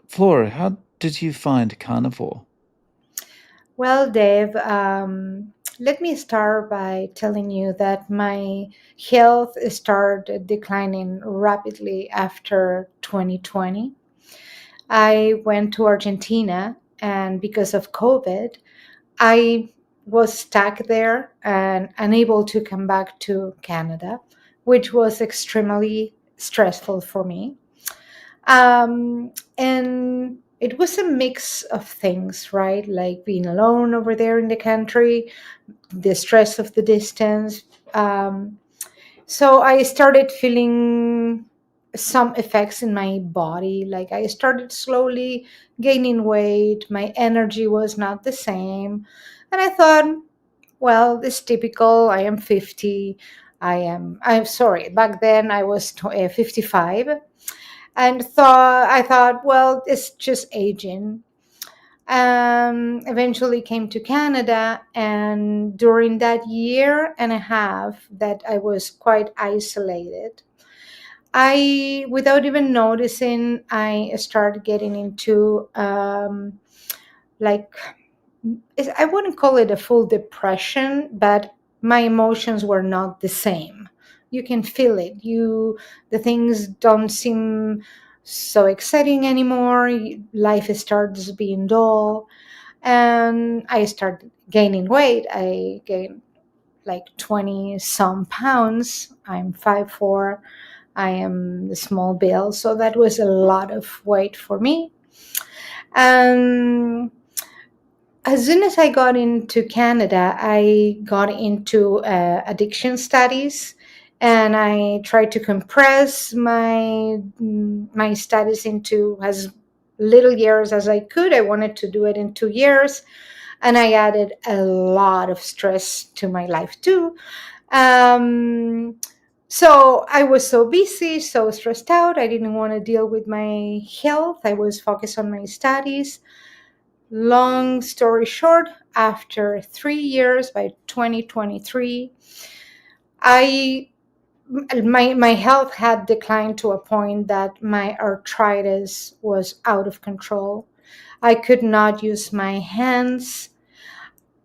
Flora, how did you find carnivore? Well, Dave, let me start by telling you that my health started declining rapidly after 2020. I went to Argentina, and because of COVID, I was stuck there and unable to come back to Canada, which was extremely stressful for me. And it was a mix of things, right? Like being alone over there in the country, the stress of the distance. So I started feeling some effects in my body. Like I started slowly gaining weight. My energy was not the same. And I thought, well, it's typical. I am 50. I'm sorry. Back then I was 55, and I thought, well, it's just aging. Eventually came to Canada, and during that year and a half that I was quite isolated, I, without even noticing, I started getting into like I wouldn't call it a full depression, but my emotions were not the same. You can feel it. The things don't seem so exciting anymore. Life starts being dull, and I started gaining weight. I gained like 20 some pounds. I'm 5'4". I am a small build, so that was a lot of weight for me. And as soon as I got into Canada, I got into addiction studies, and I tried to compress my studies into as little years as I could. I wanted to do it in 2 years, and I added a lot of stress to my life too. Um, so I was so busy, so stressed out. I didn't want to deal with my health. I was focused on my studies. Long story short, after 3 years, by 2023, I my health had declined to a point that my arthritis was out of control. I could not use my hands.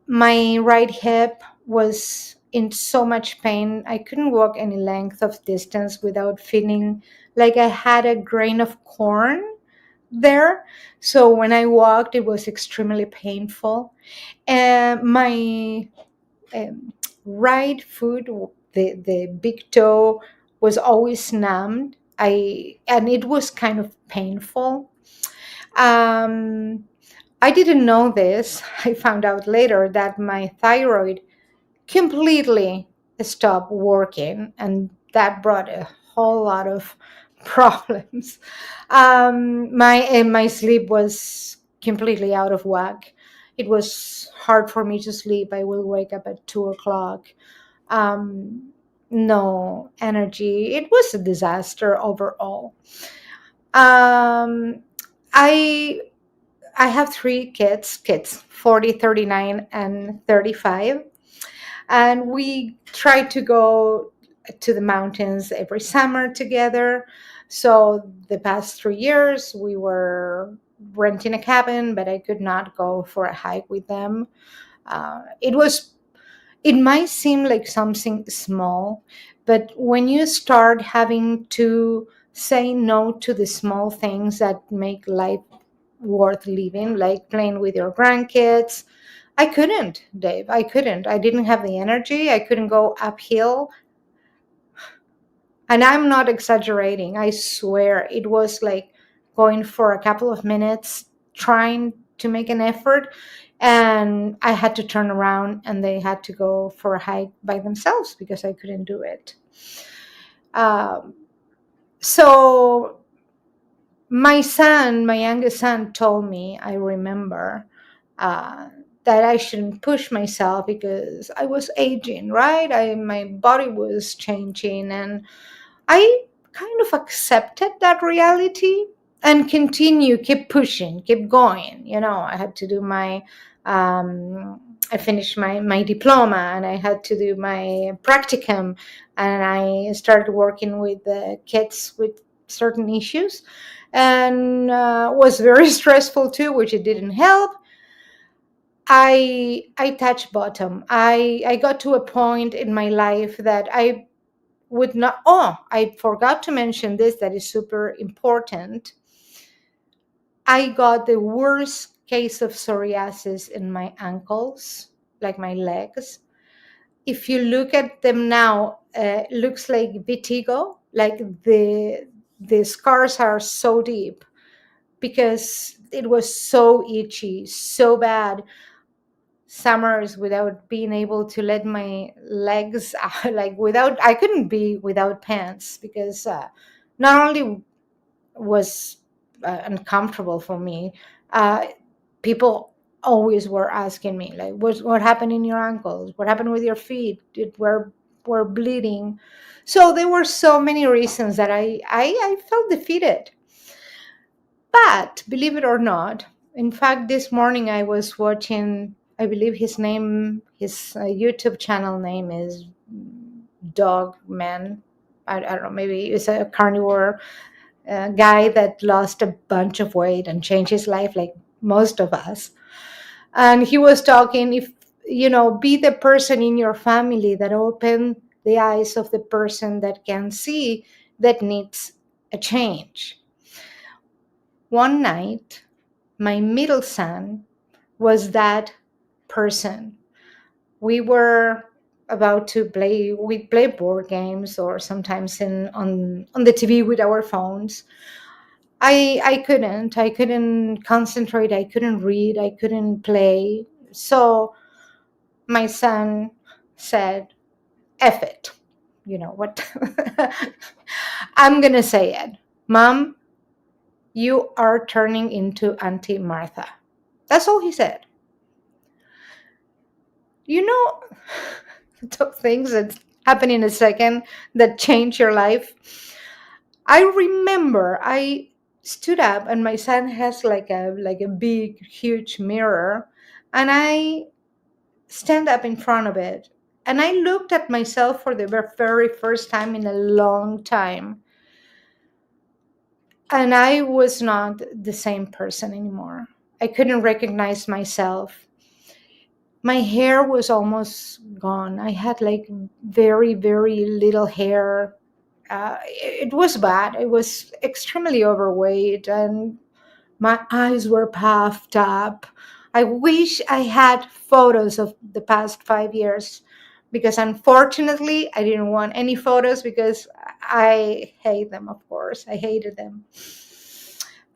My right hip was in so much pain. I couldn't walk any length of distance without feeling like I had a grain of corn there. So when I walked, it was extremely painful. And my right foot, the big toe, was always numbed. And it was kind of painful. Um, I didn't know this. I found out later that my thyroid completely stopped working, and that brought a whole lot of problems. My sleep was completely out of whack. It was hard for me to sleep. I will wake up at 2 o'clock. Um, no energy. It was a disaster overall. Um, I I have three kids 40, 39, and 35. And we try to go to the mountains every summer together. So the past 3 years, we were renting a cabin, but I could not go for a hike with them. It might seem like something small, but when you start having to say no to the small things that make life worth living, like playing with your grandkids, I couldn't, Dave. I couldn't. I didn't have the energy. I couldn't go uphill. And I'm not exaggerating. I swear it was like going for a couple of minutes, trying to make an effort. And I had to turn around, and they had to go for a hike by themselves because I couldn't do it. Um, so my youngest son, told me, I remember, uh, that I shouldn't push myself because I was aging, right? My body was changing, and I kind of accepted that reality and keep pushing, keep going. I had to do I finished my diploma, and I had to do my practicum, and I started working with the kids with certain issues, and was very stressful too, which it didn't help. I touched bottom. I got to a point in my life that I would not. Oh, I forgot to mention this. That is super important. I got the worst case of psoriasis in my ankles, like my legs. If you look at them now, looks like vitiligo. Like the scars are so deep because it was so itchy, so bad. Summers without being able to let my legs out, like without, I couldn't be without pants because not only was uncomfortable for me, uh, people always were asking me like, what happened in your ankles, what happened with your feet, it were bleeding. So there were so many reasons that I felt defeated. But believe it or not, in fact, this morning I was watching, I believe his YouTube channel name is Dog Man. I don't know, maybe it's a carnivore guy that lost a bunch of weight and changed his life like most of us. And he was talking, if be the person in your family that open the eyes of the person that can see, that needs a change. One night, my middle son was that person. We were about to play, we play board games or sometimes on the TV with our phones. I couldn't concentrate, I couldn't read, I couldn't play. So my son said, F it. You know what? I'm gonna say it. Mom, you are turning into Auntie Martha. That's all he said. You know, the things that happen in a second that change your life. I remember I stood up and my son has like a big huge mirror, and I stand up in front of it and I looked at myself for the very first time in a long time, and I was not the same person anymore. I couldn't recognize myself. My hair was almost gone. I had like very, very little hair. It was bad. I was extremely overweight and my eyes were puffed up. I wish I had photos of the past 5 years because unfortunately I didn't want any photos because I hate them, of course. I hated them.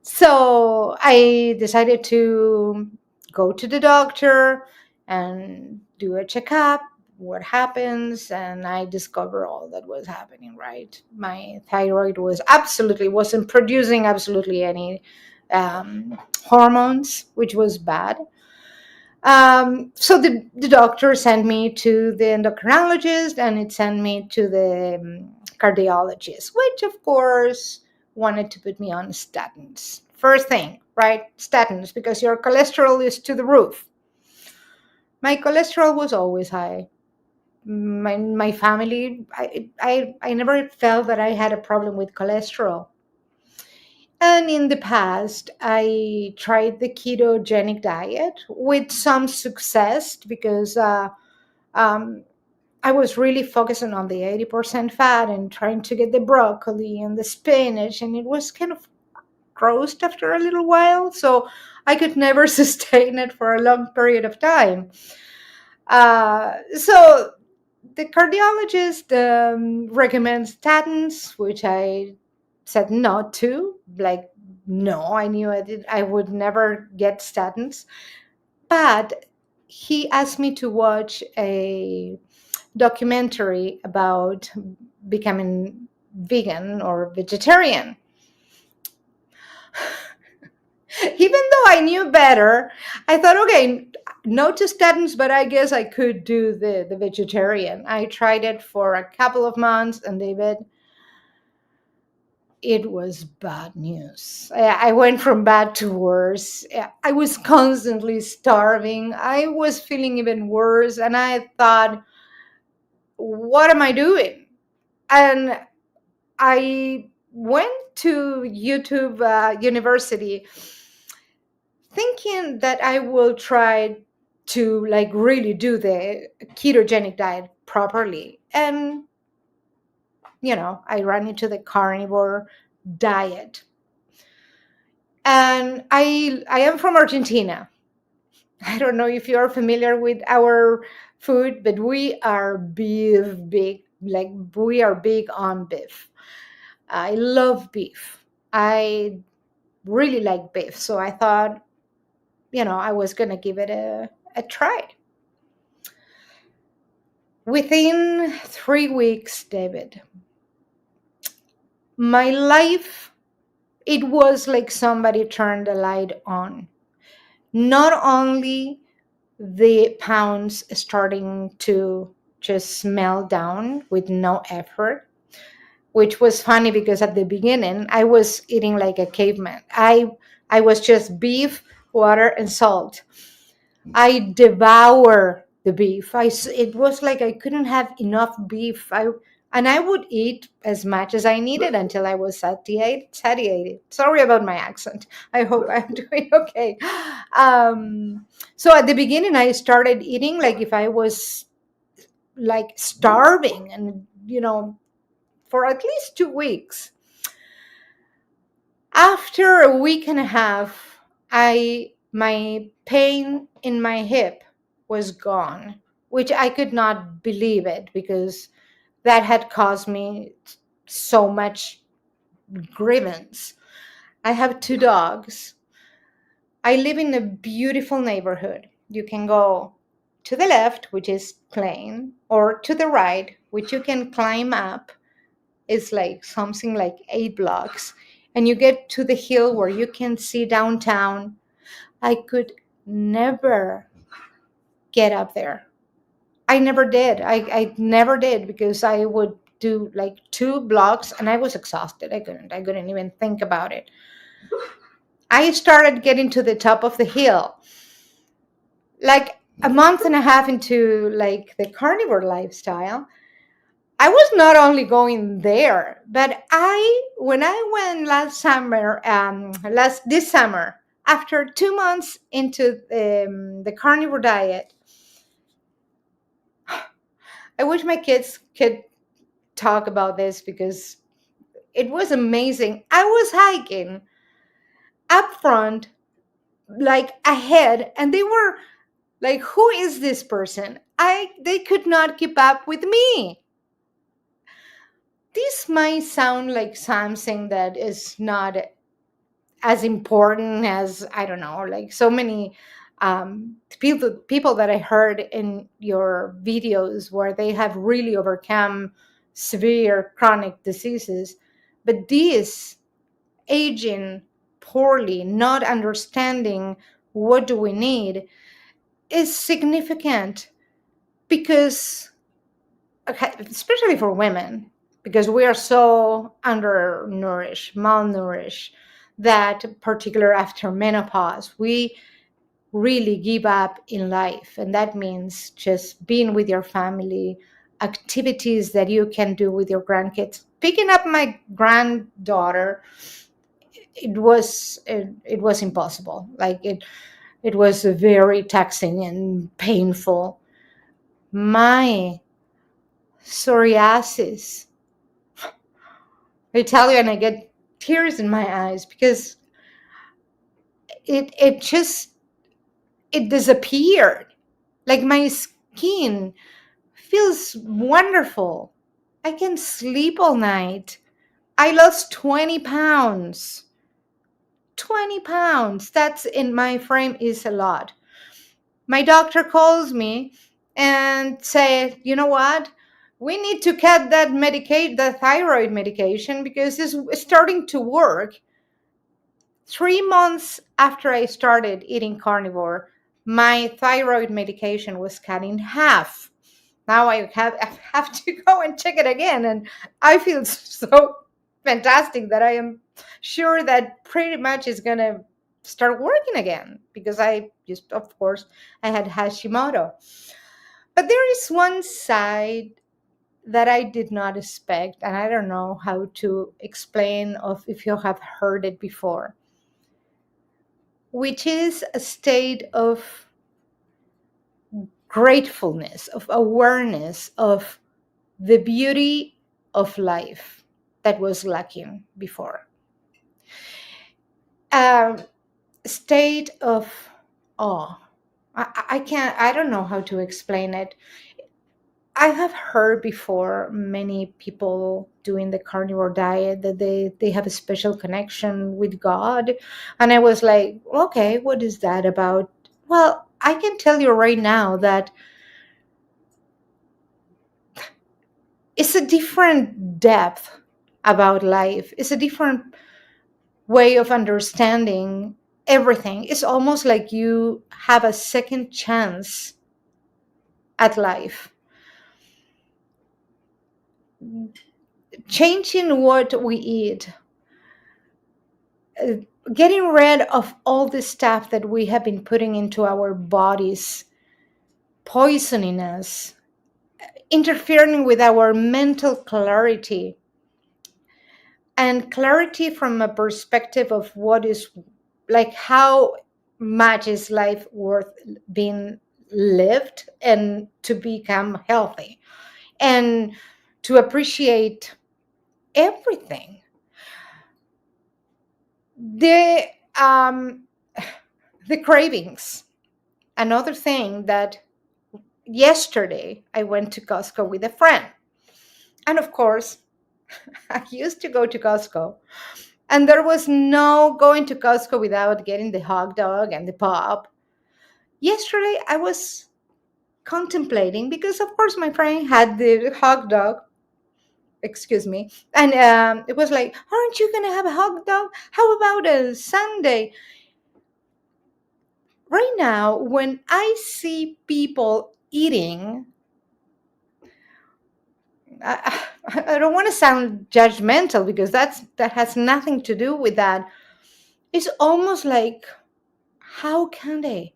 So I decided to go to the doctor and do a checkup, what happens, and I discovered all that was happening, right? My thyroid wasn't producing absolutely any hormones, which was bad. So the doctor sent me to the endocrinologist and it sent me to the cardiologist, which of course wanted to put me on statins. First thing, right? Statins, because your cholesterol is to the roof. My cholesterol was always high. My family, I never felt that I had a problem with cholesterol. And in the past, I tried the ketogenic diet with some success because um, I was really focusing on the 80% fat and trying to get the broccoli and the spinach, and it was kind of gross after a little while. So I could never sustain it for a long period of time. So the cardiologist recommends statins, which I said no to. Like, no, I knew I would never get statins. But he asked me to watch a documentary about becoming vegan or vegetarian. Even though I knew better, I thought, okay, no to statins, but I guess I could do the vegetarian. I tried it for a couple of months, and David, it was bad news. I went from bad to worse. I was constantly starving. I was feeling even worse, and I thought, what am I doing? And I went to YouTube University thinking that I will try to like really do the ketogenic diet properly. And I ran into the carnivore diet. And I am from Argentina. I don't know if you're familiar with our food, but we are beef big. Like we are big on beef. I love beef. I really like beef. So I thought, I was going to give it a try. Within 3 weeks, David, my life, it was like somebody turned the light on. Not only the pounds starting to just melt down with no effort, which was funny because at the beginning I was eating like a caveman. I was just beef, water, and salt. I devour the beef. It was like I couldn't have enough beef. I would eat as much as I needed until I was satiated. Sorry about my accent. I hope I'm doing okay. So at the beginning, I started eating like if I was like starving, and for at least 2 weeks. After a week and a half, I my pain in my hip was gone, which I could not believe it because that had caused me so much grievance. I have 2 dogs. I live in a beautiful neighborhood. You can go to the left, which is plain, or to the right, which you can climb up. It's like something like 8 blocks. And you get to the hill where you can see downtown. I could never get up there. I never did. I never did because I would do like 2 blocks and I was exhausted. I couldn't even think about it. I started getting to the top of the hill like a month and a half into like the carnivore lifestyle. I was not only going there, but when I went last summer, this summer, after 2 months into the carnivore diet, I wish my kids could talk about this because it was amazing. I was hiking up front, like ahead, and they were like, "Who is this person?" They could not keep up with me. This might sound like something that is not as important as, I don't know, like so many people that I heard in your videos where they have really overcome severe chronic diseases. But this aging poorly, not understanding what do we need, is significant because, okay, especially for women, because we are so undernourished, malnourished, that particular after menopause, we really give up in life. And that means just being with your family, activities that you can do with your grandkids. Picking up my granddaughter, it was impossible. Like it was very taxing and painful. My psoriasis, I tell you, and I get tears in my eyes because it disappeared. Like my skin feels wonderful. I can sleep all night. I lost 20 pounds. 20 pounds. That's in my frame is a lot. My doctor calls me and said, "You know what? We need to cut the thyroid medication because it's starting to work." 3 months after I started eating carnivore, my thyroid medication was cut in half. Now I have to go and check it again. And I feel so fantastic that I am sure that pretty much is going to start working again because I just, of course, I had Hashimoto. But there is one side that I did not expect, and I don't know how to explain of if you have heard it before, which is a state of gratefulness, of awareness of the beauty of life that was lacking before. A state of awe. I can't, I don't know how to explain it. I have heard before many people doing the carnivore diet that they have a special connection with God. And I was like, okay, what is that about? Well, I can tell you right now that it's a different depth about life. It's a different way of understanding everything. It's almost like you have a second chance at life. Changing what we eat, uh, getting rid of all the stuff that we have been putting into our bodies, poisoning us, interfering with our mental clarity, and clarity from a perspective of what is, like, how much is life worth being lived, and to become healthy and to appreciate everything. The um the cravings, another thing that yesterday I went to Costco with a friend. And of course, I used to go to Costco, and there was no going to Costco without getting the hot dog and the pop. Yesterday, I was contemplating because, of course, my friend had the hot dog. Excuse me. And it was like, aren't you going to have a hot dog? How about a Sunday? Right now, when I see people eating, I don't want to sound judgmental because that has nothing to do with that. It's almost like, how can they?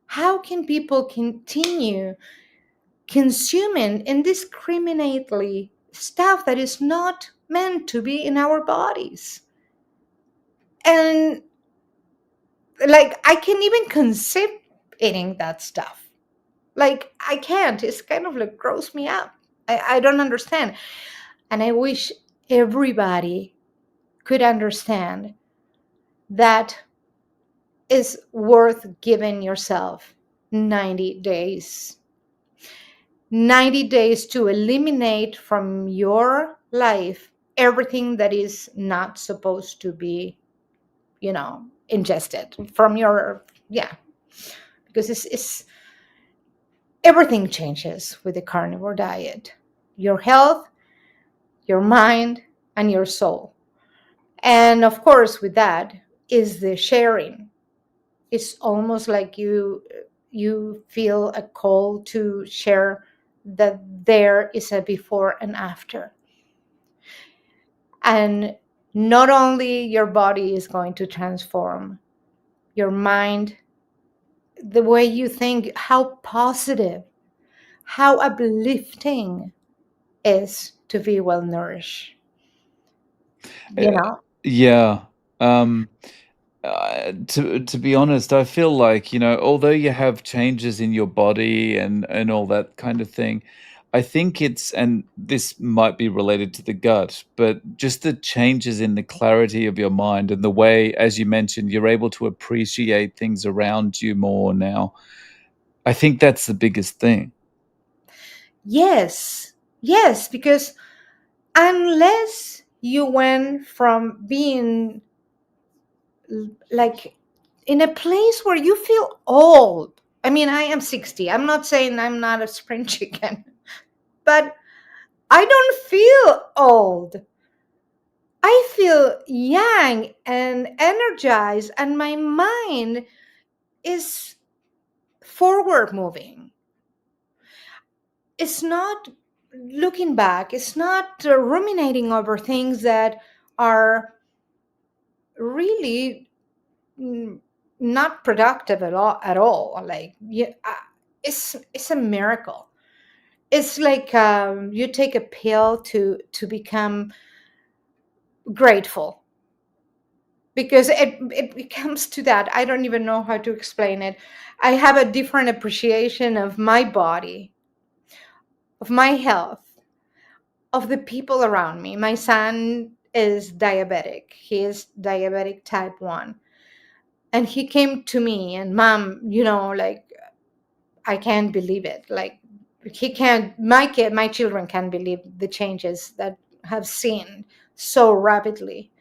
How can people continue consuming indiscriminately stuff that is not meant to be in our bodies? And like, I can even conceive eating that stuff. Like, I can't. It's kind of like gross me up. I don't understand. And I wish everybody could understand that is worth giving yourself 90 days. 90 days to eliminate from your life everything that is not supposed to be, ingested from your, yeah, because it's everything changes with the carnivore diet. Your health, your mind, and your soul. And of course, with that is the sharing. It's almost like you feel a call to share that there is a before and after. And not only your body is going to transform, your mind, the way you think, how positive, how uplifting is to be well nourished, you Uh, know? yeah. Um, to be honest, I feel like, although you have changes in your body and all that kind of thing, I think and this might be related to the gut, but just the changes in the clarity of your mind and the way, as you mentioned, you're able to appreciate things around you more now. I think that's the biggest thing. Yes, yes, because unless you went from being like in a place where you feel old. I mean, I am 60. I'm not saying I'm not a spring chicken, but I don't feel old. I feel young and energized, and my mind is forward moving. It's not looking back, it's not ruminating over things that are really mm, not productive at all. Like, yeah, it's a miracle. it's like you take a pill to become grateful, because it comes to that. I don't even know how to explain it. I have a different appreciation of my body, of my health, of the people around me. My son is diabetic. He is diabetic type 1. And he came to me and, Mom, like, I can't believe it. Like, he can't, my children can't believe the changes that have seen so rapidly.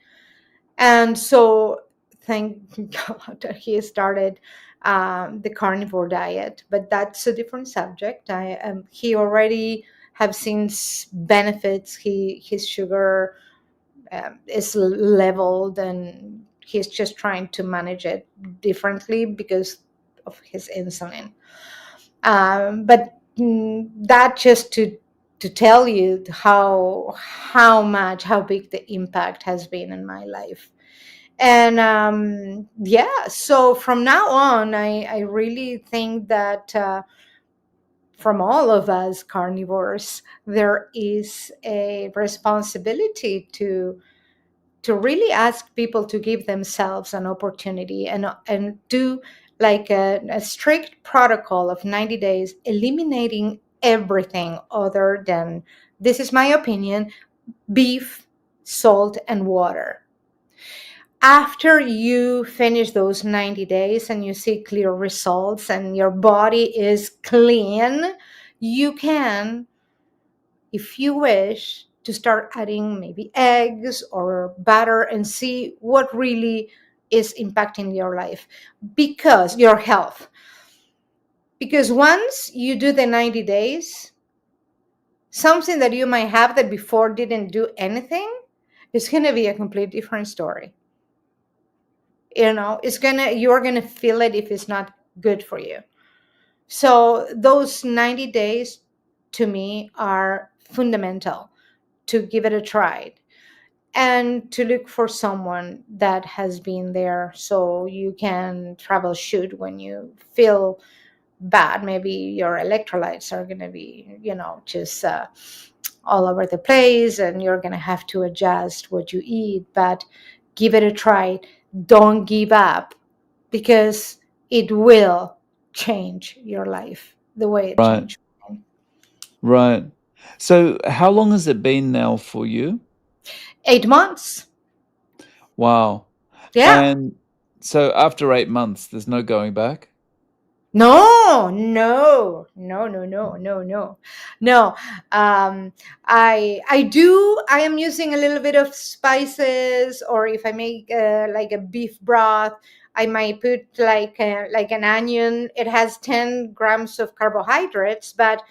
And so, thank God that he started the carnivore diet, but that's a different subject. He already have seen benefits. His sugar is leveled, and he's just trying to manage it differently because of his insulin. But that just to tell you how big the impact has been in my life. And yeah, so from now on, I really think that from all of us carnivores, there is a responsibility to really ask people to give themselves an opportunity, and do like a strict protocol of 90 days, eliminating everything other than, this is my opinion, beef, salt, and water. After you finish those 90 days and you see clear results and your body is clean, you can, if you wish, to start adding maybe eggs or butter and see what really is impacting your life, because your health. Because once you do the 90 days, something that you might have that before didn't do anything is going to be a complete different story. You're going to feel it if it's not good for you. So those 90 days to me are fundamental, to give it a try, and to look for someone that has been there so you can troubleshoot when you feel bad. Maybe your electrolytes are going to be, just all over the place, and you're going to have to adjust what you eat. But give it a try. Don't give up, because it will change your life the way it Right. changed mine. Right. So how long has it been now for you? 8 months. Wow. Yeah. And so after 8 months, there's no going back? No, no, no, no, no, no, no, no. I am using a little bit of spices, or if I make like a beef broth, I might put like an onion. It has 10 grams of carbohydrates, but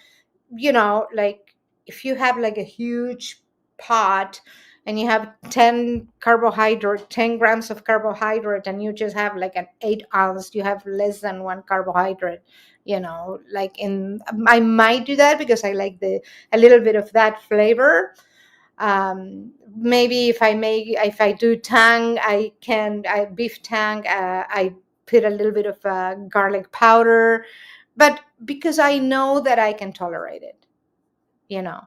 like, if you have like a huge pot and you have 10 grams of carbohydrate, and you just have like an 8 ounce, you have less than one carbohydrate. Like, I might do that because I like a little bit of that flavor. Maybe if I do tang, beef tang, I put a little bit of garlic powder, but because I know that I can tolerate it. you know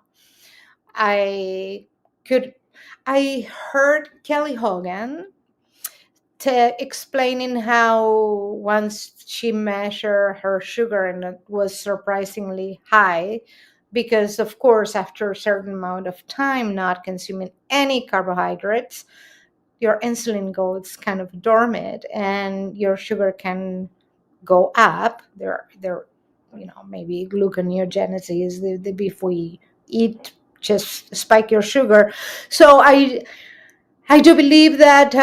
I could. I heard Kelly Hogan explaining how once she measured her sugar and it was surprisingly high, because of course after a certain amount of time not consuming any carbohydrates, your insulin goes kind of dormant and your sugar can go up. There maybe gluconeogenesis, the beef we eat just spike your sugar. So I do believe that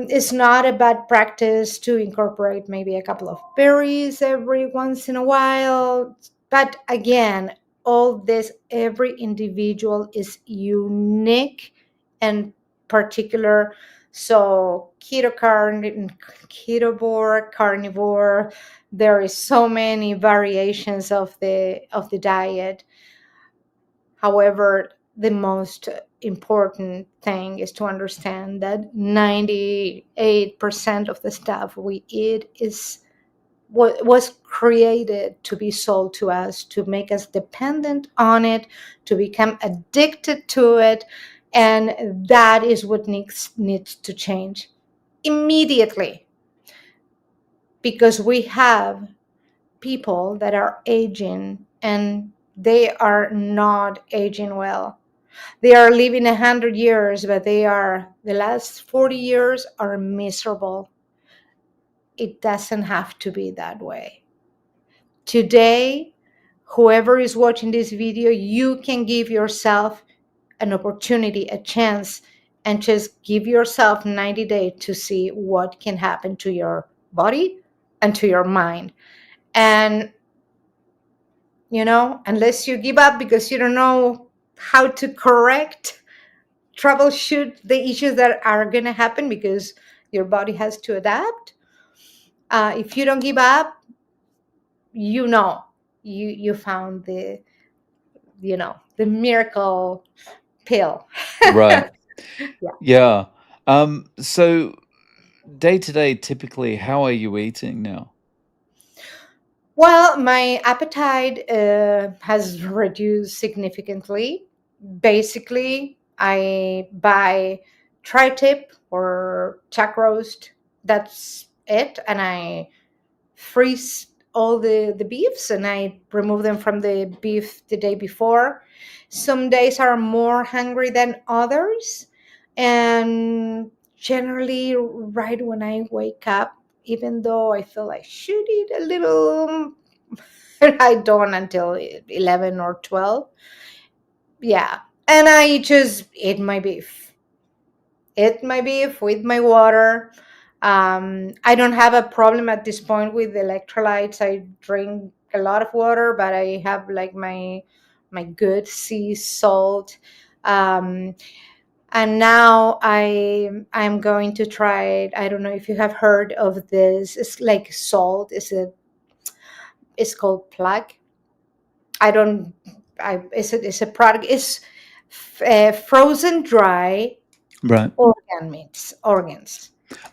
it's not a bad practice to incorporate maybe a couple of berries every once in a while. But again, all this, every individual is unique and particular. So ketovore, carnivore, there is so many variations of the diet. However, the most important thing is to understand that 98% of the stuff we eat is was created to be sold to us, to make us dependent on it, to become addicted to it. And that is what needs to change immediately, because we have people that are aging, and they are not aging well. They are living 100 years, but the last 40 years are miserable. It doesn't have to be that way. Today, whoever is watching this video, you can give yourself an opportunity, a chance, and just give yourself 90 days to see what can happen to your body and to your mind. And, unless you give up because you don't know how to correct, troubleshoot the issues that are going to happen because your body has to adapt. If you don't give up, you know you found the miracle pill. Right. Yeah. Yeah. So day to day, typically, how are you eating now? Well, my appetite has reduced significantly. Basically, I buy tri-tip or chuck roast. That's it, and I freeze all the beefs, and I remove them from the beef the day before. Some days are more hungry than others, and generally right when I wake up, even though I feel I should eat a little, I don't until 11 or 12. Yeah, and I just eat my beef with my water. I don't have a problem at this point with electrolytes. I drink a lot of water, but I have like my good sea salt. Um, and now I'm going to try it. I don't know if you have heard of this. It's like salt. It's called plug. I don't. It's a product. It's frozen dry Right. organs,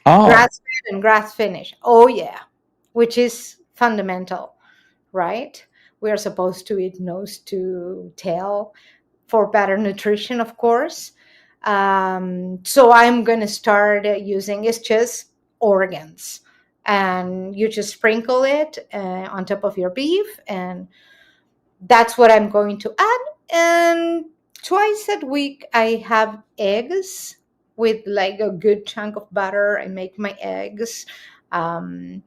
Oh, grass fed and grass finished. Oh yeah, which is fundamental, right? We are supposed to eat nose to tail for better nutrition, of course. So I'm gonna start using, it's just organs, and you just sprinkle it on top of your beef, and that's what I'm going to add. And twice a week, I have eggs with like a good chunk of butter. I make my eggs. Um,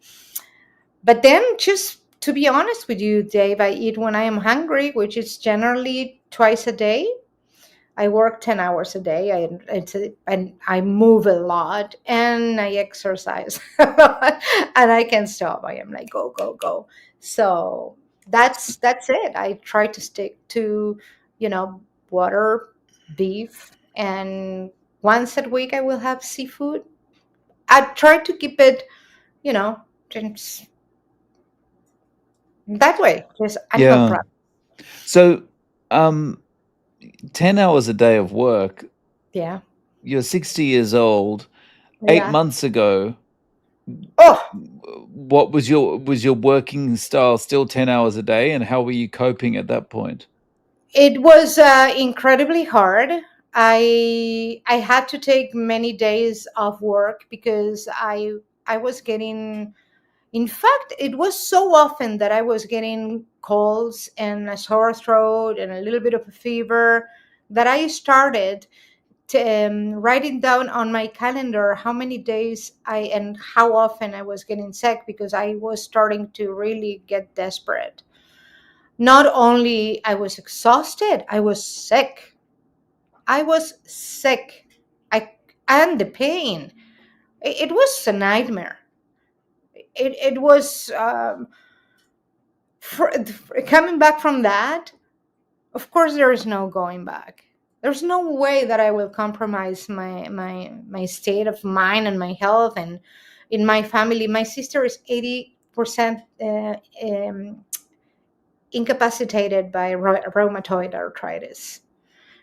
but then, just to be honest with you, Dave, I eat when I am hungry, which is generally twice a day. I work 10 hours a day. And I move a lot and I exercise and I can stop. I am like, go, go, go. So that's it. I try to stick to, water, beef, and once a week I will have seafood. I try to keep it, you know, just that way. Just animal yeah. product. So, um, 10 hours a day of work, Yeah. you're 60 years old. 8 Yeah. months ago, Oh, what was your working style still 10 hours a day, and how were you coping at that point? it was incredibly hard. I had to take many days off work because I was getting. In fact, it was so often that I was getting colds and a sore throat and a little bit of a fever that I started to, writing down on my calendar how many days and how often I was getting sick, because I was starting to really get desperate. Not only I was exhausted, I was sick. I was sick. I and the pain. It was a nightmare. It was coming back from that. Of course, there is no going back. There's no way that I will compromise my state of mind and my health. And in my family, my sister is 80% incapacitated by rheumatoid arthritis.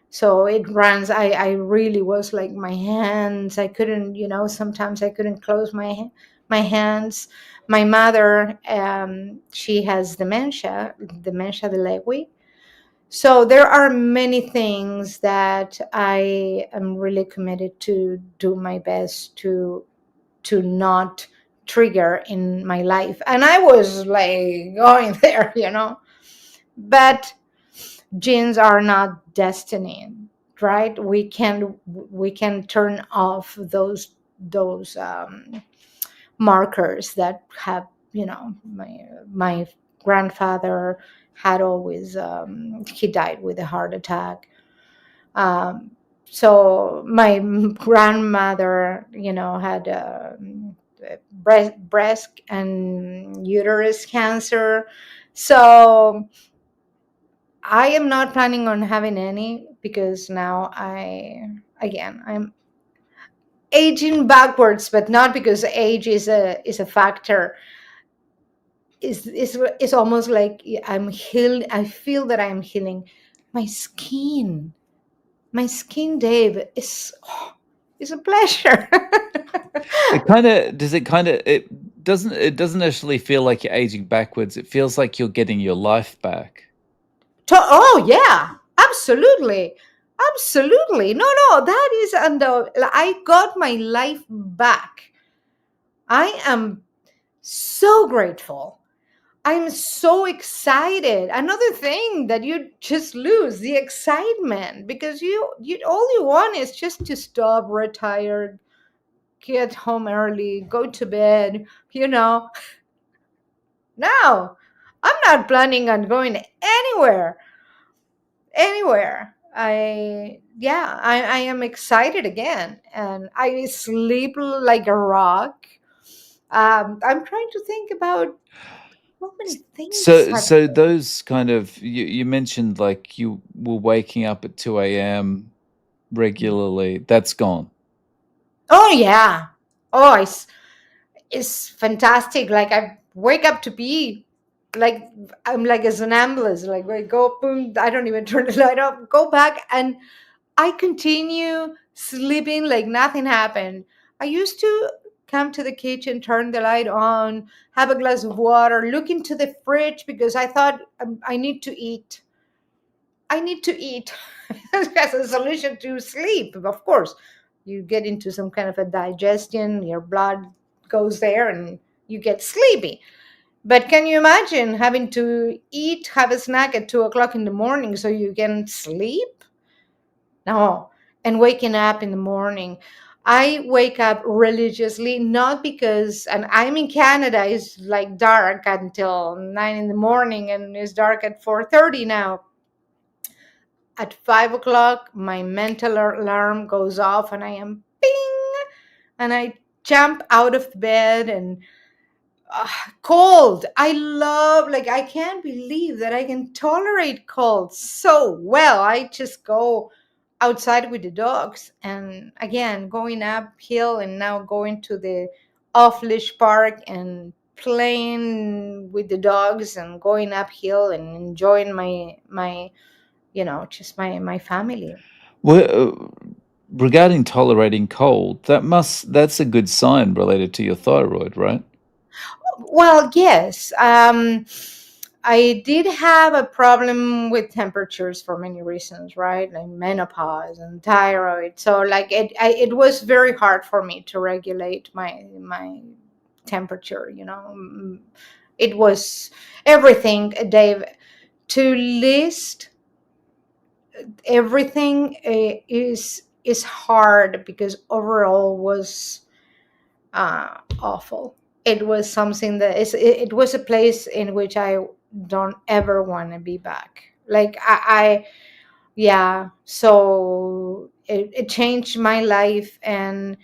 So it runs. I really was like, my hands, I couldn't, sometimes I couldn't close my hands. My mother, she has dementia de Lewy. So there are many things that I am really committed to do my best to not trigger in my life. And I was like going there, But genes are not destiny, right? We can turn off those markers that have, my grandfather had always, he died with a heart attack. So my grandmother, had breast and uterus cancer. So I am not planning on having any, because now I'm aging backwards, but not because age is a factor. Is almost like I'm healed. I feel that I'm healing my skin. My skin, Dave, is a pleasure. It kind of does. It kind of it doesn't. It doesn't actually feel like you're aging backwards. It feels like you're getting your life back. Oh yeah, absolutely, absolutely. No, no, that is under. I got my life back. I am so grateful. I'm so excited. Another thing that you just lose the excitement, because you all you want is just to stop, retire, get home early, go to bed. No, I'm not planning on going anywhere. Anywhere. I am excited again, and I sleep like a rock. I'm trying to think about how many things So, have. so those kind of you mentioned like you were waking up at 2 a.m. regularly. That's gone. Oh yeah. Oh, it's fantastic. Like I wake up to pee. Like I'm like a somnambulist. Like I go boom. I don't even turn the light off. Go back, and I continue sleeping like nothing happened. I used to come to the kitchen, turn the light on, have a glass of water, look into the fridge, because I thought, I need to eat. I need to eat as a solution to sleep. Of course, you get into some kind of a digestion, your blood goes there, and you get sleepy. But can you imagine having to eat, have a snack at 2 o'clock in the morning so you can sleep? No. And waking up in the morning. I wake up religiously, not because, and I'm in Canada, it's like dark until 9 in the morning, and it's dark at 4:30 now. At 5 o'clock, my mental alarm goes off, and I am ping, and I jump out of the bed, and uh, cold. I love, like, I can't believe that I can tolerate cold so well. I just go outside with the dogs, and again, going uphill, and now going to the off leash park and playing with the dogs, and going uphill and enjoying my just my family. Well, regarding tolerating cold, that's a good sign related to your thyroid, right? Well, yes. I did have a problem with temperatures for many reasons, right? Like menopause and thyroid. So, like, it was very hard for me to regulate my temperature. It was everything, Dave. To list everything, is hard, because overall was awful. It was something that it was a place in which I don't ever want to be back. Like yeah. So it changed my life, and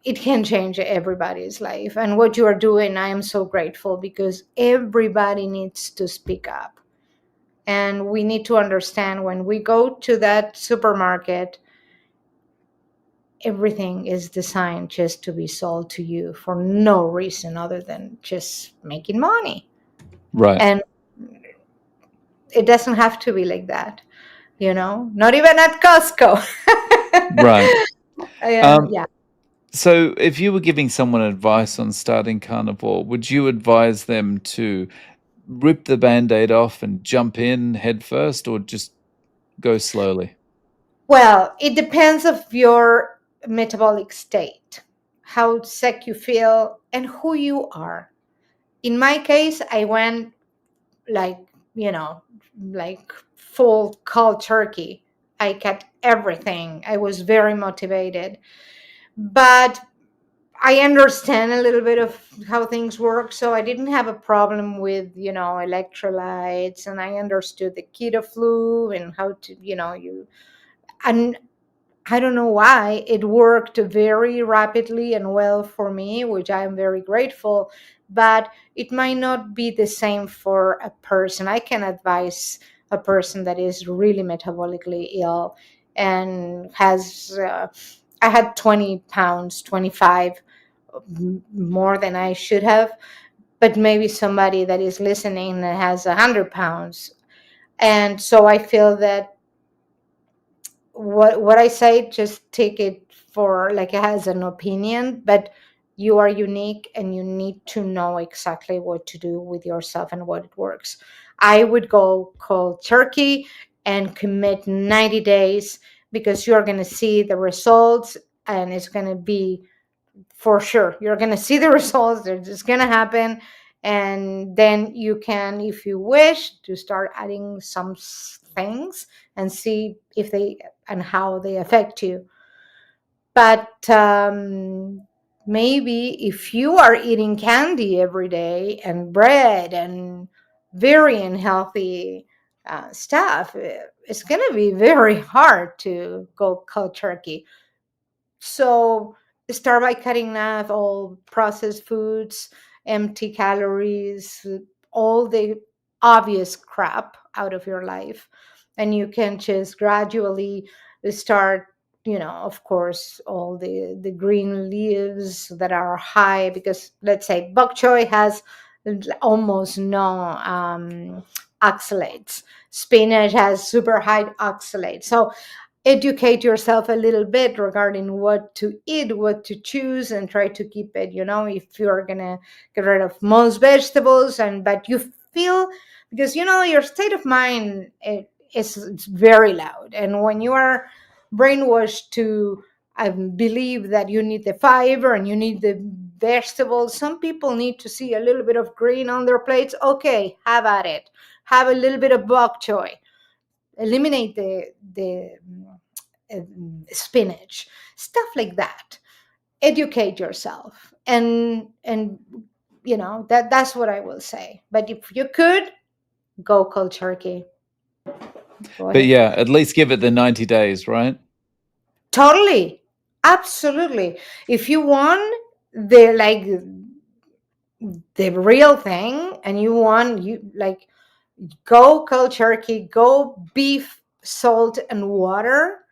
it can change everybody's life. And what you are doing, I am so grateful, because everybody needs to speak up. And we need to understand, when we go to that supermarket, everything is designed just to be sold to you for no reason other than just making money. Right, And it doesn't have to be like that, not even at Costco. right. Yeah, Um, yeah. So, if you were giving someone advice on starting carnivore, would you advise them to rip the band-aid off and jump in head first, or just go slowly? Well, it depends of your metabolic state, how sick you feel, and who you are. In my case, I went like, you know, like full cold turkey. I kept everything. I was very motivated. But I understand a little bit of how things work, so I didn't have a problem with, electrolytes, and I understood the keto flu and how to, and I don't know why it worked very rapidly and well for me, which I am very grateful, but it might not be the same for a person. I can advise a person that is really metabolically ill and has, I had 20 pounds, 25 more than I should have, but maybe somebody that is listening that has 100 pounds. And so I feel that what I say, just take it for like it has an opinion, but you are unique and you need to know exactly what to do with yourself and what it works. I would go cold turkey and commit 90 days because you're going to see the results, and it's going to be for sure. You're going to see the results. They're just going to happen. And then you can, if you wish, to start adding some things and see if they and how they affect you. But maybe if you are eating candy every day and bread and very unhealthy stuff, it's going to be very hard to go cold turkey. So start by cutting off all processed foods, empty calories, all the obvious crap out of your life. And you can just gradually start, of course, all the green leaves that are high, because let's say bok choy has almost no oxalates. Spinach has super high oxalates. So educate yourself a little bit regarding what to eat, what to choose, and try to keep it, if you're gonna get rid of most vegetables, and but you feel, because your state of mind is it's very loud, and when you are brainwashed to believe that you need the fiber and you need the vegetables, some people need to see a little bit of green on their plates. Okay, have at it. Have a little bit of bok choy. Eliminate spinach, stuff like that. Educate yourself, and that's what I will say. But if you could, go cold turkey. Go But ahead. yeah, at least give it the 90 days, right? Totally, absolutely. If you want the like the real thing, and you want, you like, go cold turkey, go beef, salt and water.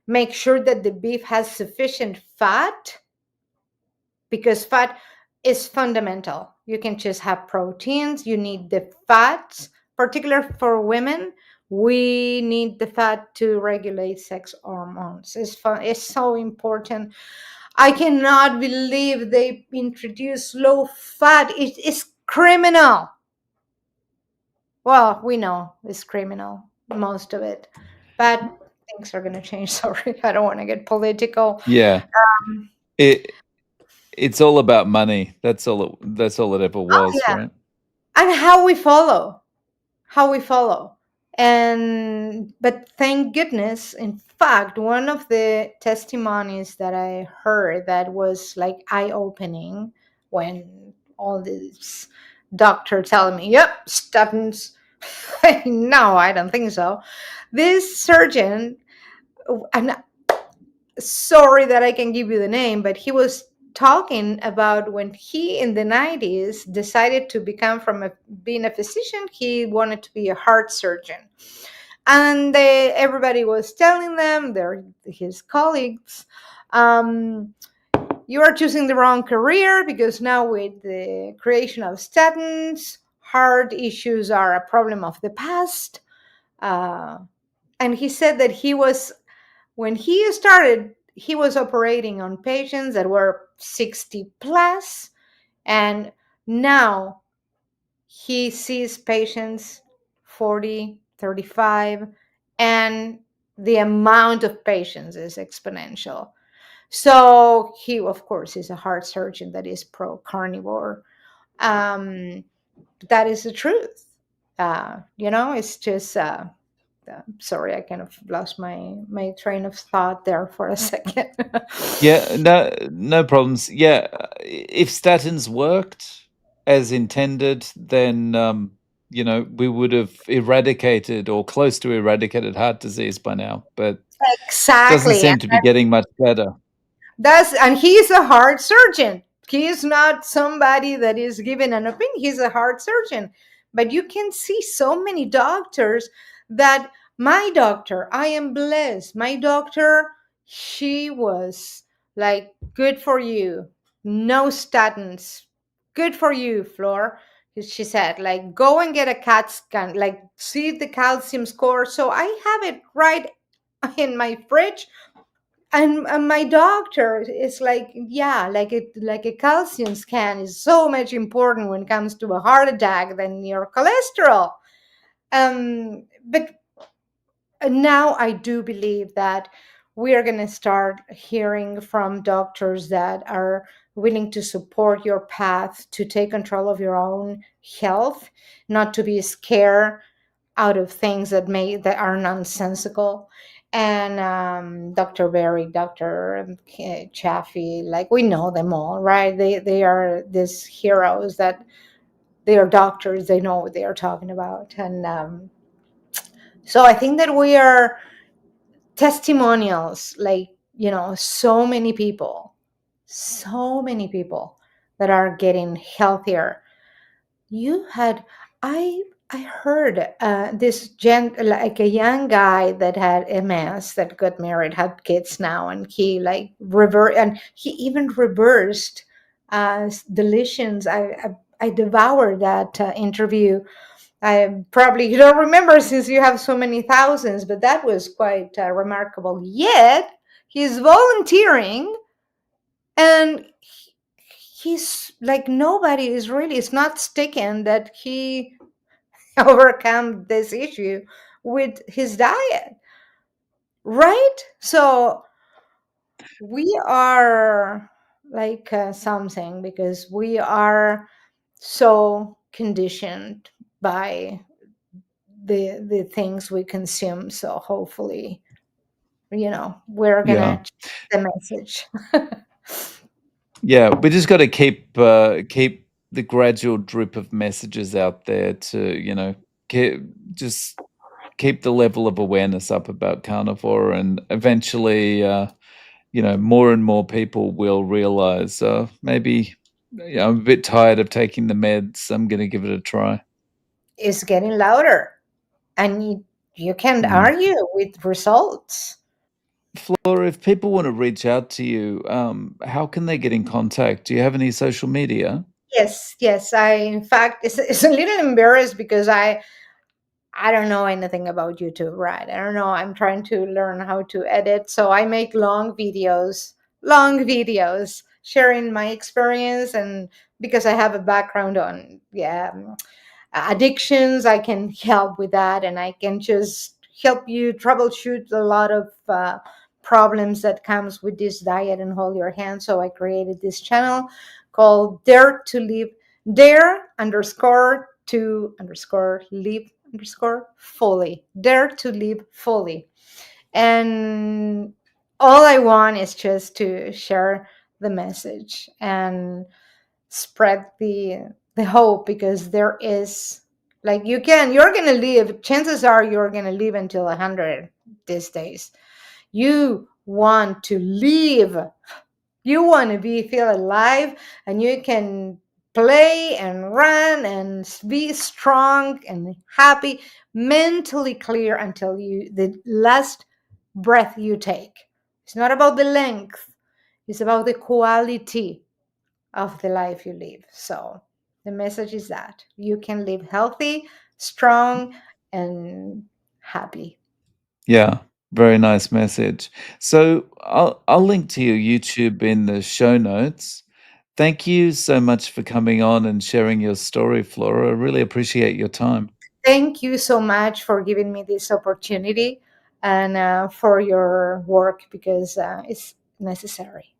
Make sure that the beef has sufficient fat, because fat is fundamental. You can just have proteins, you need the fats, particular for women. We need the fat to regulate sex hormones. It's so important. I cannot believe they introduced low fat. It is criminal. Well, we know it's criminal, most of it, but things are going to change. Sorry, I don't want to get political. Yeah. It it's all about money. That's all it ever Oh was, yeah, right? and how we follow. And but thank goodness, in fact, one of the testimonies that I heard that was like eye-opening, when all this doctor telling me, yep, statins. No, I don't think so. This surgeon, and sorry that I can give you the name, but he was talking about when he in the 90s decided to become from being a physician, he wanted to be a heart surgeon. And everybody was telling them, they're his colleagues, um, you are choosing the wrong career, because now with the creation of statins, heart issues are a problem of the past. uh, and he said that he was, when he started, he was operating on patients that were 60 plus, and now he sees patients 40, 35, and the amount of patients is exponential. So he, of course, is a heart surgeon that is pro carnivore. Um, that is the truth. It's just sorry, I kind of lost my train of thought there for a second. Yeah, no, no problems. Yeah, if statins worked as intended, then we would have eradicated or close to eradicated heart disease by now. But doesn't Exactly. seem to be getting much better. And he's a heart surgeon. He is not somebody that is giving an opinion. He's a heart surgeon. But you can see so many doctors that my doctor, I am blessed. My doctor, she was like, good for you. No statins. Good for you, Flor. She said, like, go and get a CAT scan, like, see the calcium score. So I have it right in my fridge, and my doctor is like, yeah, like a calcium scan is so much important when it comes to a heart attack than your cholesterol. But now I do believe that we are going to start hearing from doctors that are willing to support your path to take control of your own health, not to be scared out of things that are nonsensical. And Dr. Berry, Dr. Chaffee, like, we know them all, right? They are these heroes that they are doctors, they know what they are talking about. And so I think that we are testimonials, like, so many people that are getting healthier. You had I heard like a young guy that had MS that got married, had kids now, and he like he even reversed deletions. I devoured that interview. I probably you don't remember since you have so many thousands, but that was quite remarkable. Yet he's volunteering, and he's like, nobody is really, it's not sticking that he overcome this issue with his diet, right? So we are like something, because we are so conditioned by the things we consume. So hopefully, we're Yeah. gonna change the message. Yeah, we just got to keep the gradual drip of messages out there to, keep, just keep the level of awareness up about carnivore, and eventually, more and more people will realize, maybe, I'm a bit tired of taking the meds. I'm going to give it a try. It's getting louder, and you can't Mm. argue with results. Flora, if people want to reach out to you, how can they get in contact? Do you have any social media? Yes, yes. I, in fact, it's a little embarrassed because I don't know anything about YouTube, right? I don't know. I'm trying to learn how to edit. So I make long videos sharing my experience. And because I have a background on, yeah, addictions, I can help with that, and I can just help you troubleshoot a lot of problems that comes with this diet and hold your hand. So I created this channel called Dare to Live, Dare underscore to underscore live underscore fully, Dare to Live Fully. And all I want is just to share the message and spread the hope, because there is, like, you're gonna live, chances are you're gonna live until 100 these days. You want to live, you want to feel alive, and you can play and run and be strong and happy, mentally clear until the last breath you take. It's not about the length, it's about the quality of the life you live. So the message is that you can live healthy, strong, and happy. Yeah. Very nice message. So I'll link to your YouTube in the show notes. Thank you so much for coming on and sharing your story, Flora. I really appreciate your time. Thank you so much for giving me this opportunity and for your work because it's necessary.